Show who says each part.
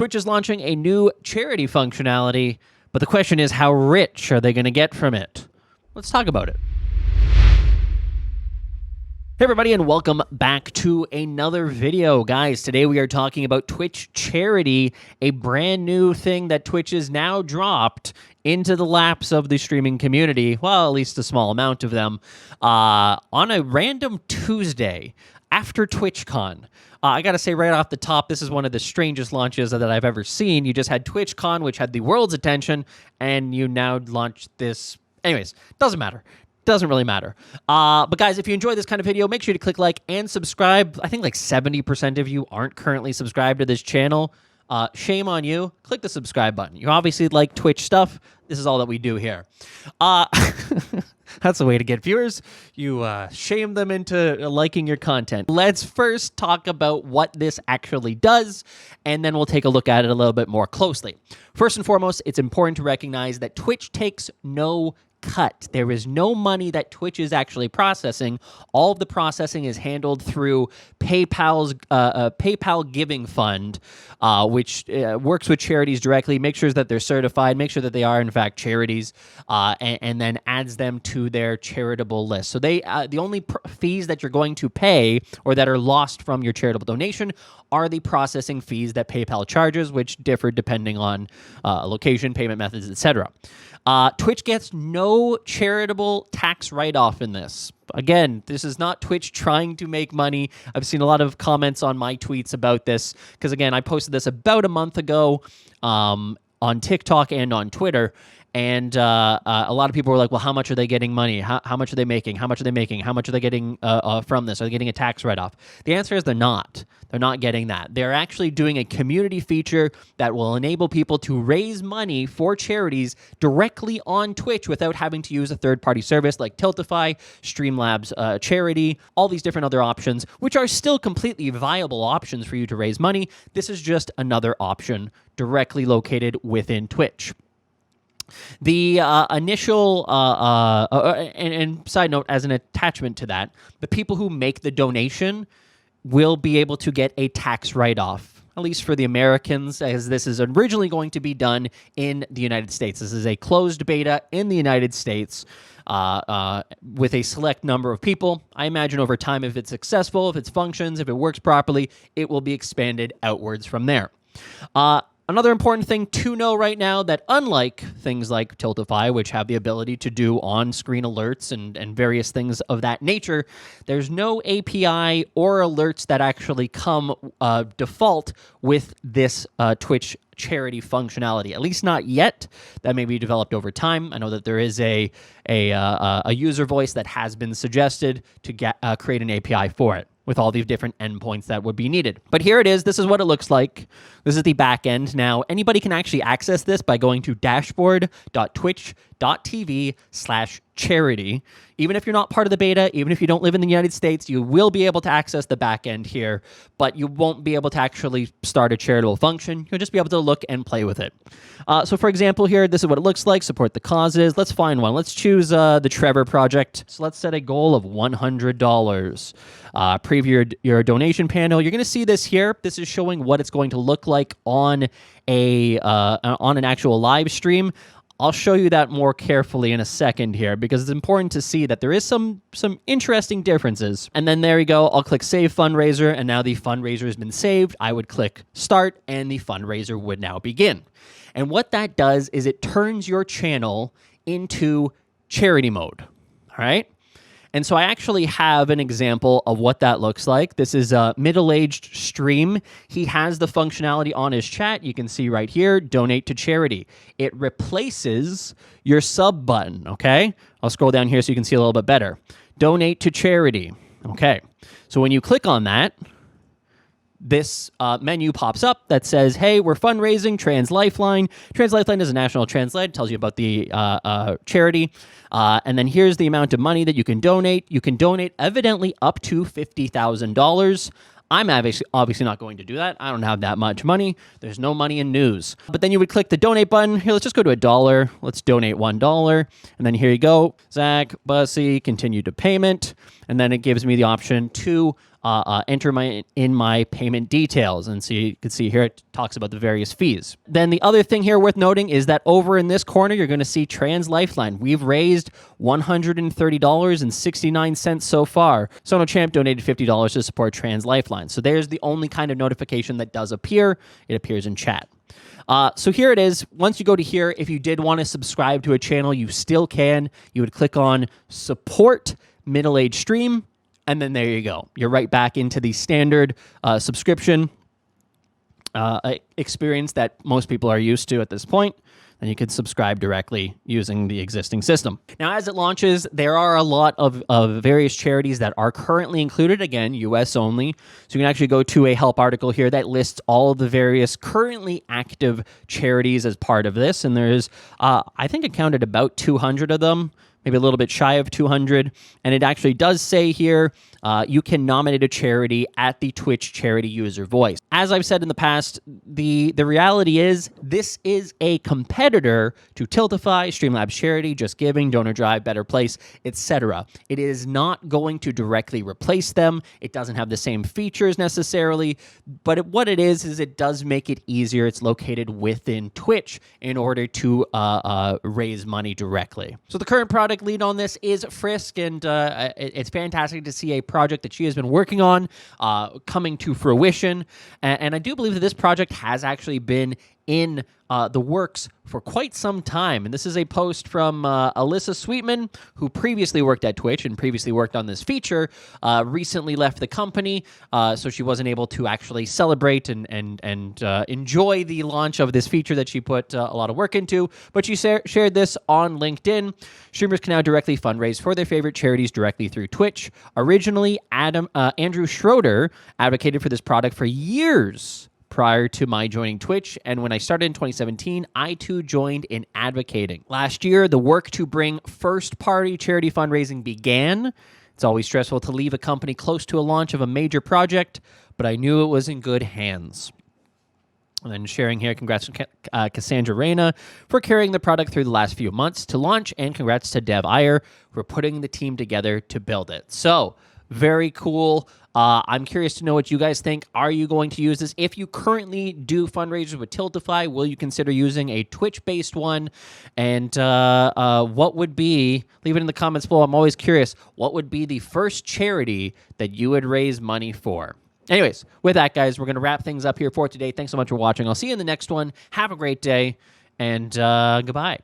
Speaker 1: Twitch is launching a new charity functionality, but the question is, how rich are they going to get from it? Let's talk about it. Hey everybody, and welcome back to another video. Guys, today we are talking about Twitch Charity, a brand new thing that Twitch has now dropped into the laps of the streaming community, well, at least a small amount of them, on a random Tuesday after TwitchCon. I got to say right off the top, this is one of the strangest launches that I've ever seen. You just had TwitchCon, which had the world's attention, and you now launched this. Anyways, doesn't matter. Doesn't really matter. But guys, if you enjoy this kind of video, make sure to click like and subscribe. I think like 70% of you aren't currently subscribed to this channel. Shame on you. Click the subscribe button. You obviously like Twitch stuff. This is all that we do here. That's the way to get viewers. You shame them into liking your content. Let's first talk about what this actually does, and then we'll take a look at it a little bit more closely. First and foremost, it's important to recognize that Twitch takes no cut. There is no money that Twitch is actually processing. All of the processing is handled through PayPal's PayPal Giving Fund, which works with charities directly, makes sure that they're certified, make sure that they are in fact charities, and then adds them to their charitable list. So they the only fees that you're going to pay or that are lost from your charitable donation are the processing fees that PayPal charges, which differ depending on location, payment methods, etc. Twitch gets no charitable tax write-off in this. Again, this is not Twitch trying to make money. I've seen a lot of comments on my tweets about this because, again, I posted this about a month ago on TikTok and on Twitter. And a lot of people were like, well, how much are they getting money? How much are they making? How much are they making? How much are they getting from this? Are they getting a tax write-off? The answer is they're not. They're not getting that. They're actually doing a community feature that will enable people to raise money for charities directly on Twitch without having to use a third-party service like Tiltify, Streamlabs Charity, all these different other options, which are still completely viable options for you to raise money. This is just another option directly located within Twitch. The initial, and side note, as an attachment to that, the people who make the donation will be able to get a tax write-off, at least for the Americans, as this is originally going to be done in the United States. This is a closed beta in the United States with a select number of people. I imagine over time, if it's successful, if it functions, if it works properly, it will be expanded outwards from there. Another important thing to know right now that unlike things like Tiltify, which have the ability to do on-screen alerts and various things of that nature, there's no API or alerts that actually come default with this Twitch charity functionality, at least not yet. That may be developed over time. I know that there is a user voice that has been suggested to create an API for it, with all these different endpoints that would be needed. But here it is. This is what it looks like. This is the back end. Now, anybody can actually access this by going to dashboard.twitch.tv/charity. Even if you're not part of the beta, even if you don't live in the United States, you will be able to access the back end here, but you won't be able to actually start a charitable function. You'll just be able to look and play with it. So for example here, this is what it looks like. Support the causes. Let's find one. Let's choose the Trevor Project. So let's set a goal of $100. Preview your donation panel. You're going to see this here. This is showing what it's going to look like on an actual live stream. I'll show you that more carefully in a second here because it's important to see that there is some interesting differences. And then there you go. I'll click Save Fundraiser, and now the fundraiser has been saved. I would click Start, and the fundraiser would now begin. And what that does is it turns your channel into charity mode. All right? And so I actually have an example of what that looks like. This is a middle-aged stream. He has the functionality on his chat. You can see right here, donate to charity. It replaces your sub button, okay? I'll scroll down here so you can see a little bit better. Donate to charity, okay? So when you click on that, this menu pops up that says, hey, we're fundraising, Trans Lifeline. Trans Lifeline is a national translate. It tells you about the charity. And then here's the amount of money that you can donate. You can donate evidently up to $50,000. I'm obviously not going to do that. I don't have that much money. There's no money in news. But then you would click the donate button. Here, let's just go to $1. Let's donate $1. And then here you go. Zach, Bussey, continue to payment. And then it gives me the option to enter my payment details. And so you can see here it talks about the various fees. Then the other thing here worth noting is that over in this corner, you're going to see Trans Lifeline. We've raised $130.69 so far. Sono Champ donated $50 to support Trans Lifeline. So there's the only kind of notification that does appear. It appears in chat. So here it is. Once you go to here, if you did want to subscribe to a channel, you still can. You would click on Support Middle Age Stream, and then there you go. You're right back into the standard subscription experience that most people are used to at this point. And you can subscribe directly using the existing system. Now, as it launches, there are a lot of various charities that are currently included, again, US only. So you can actually go to a help article here that lists all of the various currently active charities as part of this. And there's, I think it counted about 200 of them, maybe a little bit shy of 200. And it actually does say here, you can nominate a charity at the Twitch charity user voice. As I've said in the past, the reality is this is a competitor to Tiltify, Streamlabs Charity, Just Giving, Donor Drive, Better Place, etc. It is not going to directly replace them. It doesn't have the same features necessarily, but what it is it does make it easier. It's located within Twitch in order to raise money directly. So the current product lead on this is Frisk, and it's fantastic to see a project that she has been working on coming to fruition. And I do believe that this project has actually been in the works for quite some time. And this is a post from Alyssa Sweetman, who previously worked at Twitch and previously worked on this feature, recently left the company, so she wasn't able to actually celebrate and enjoy the launch of this feature that she put a lot of work into. But she shared this on LinkedIn. Streamers can now directly fundraise for their favorite charities directly through Twitch. Originally, Andrew Schroeder advocated for this product for years prior to my joining Twitch, and when I started in 2017, I too joined in advocating. Last year, the work to bring first-party charity fundraising began. It's always stressful to leave a company close to a launch of a major project, but I knew it was in good hands. And then sharing here, congrats to Cassandra Reyna for carrying the product through the last few months to launch, and congrats to Dev Iyer for putting the team together to build it. So, very cool. I'm curious to know what you guys think. Are you going to use this? If you currently do fundraisers with Tiltify, will you consider using a Twitch-based one? And what would be, leave it in the comments below. I'm always curious, what would be the first charity that you would raise money for? Anyways, with that, guys, we're going to wrap things up here for today. Thanks so much for watching. I'll see you in the next one. Have a great day, and goodbye.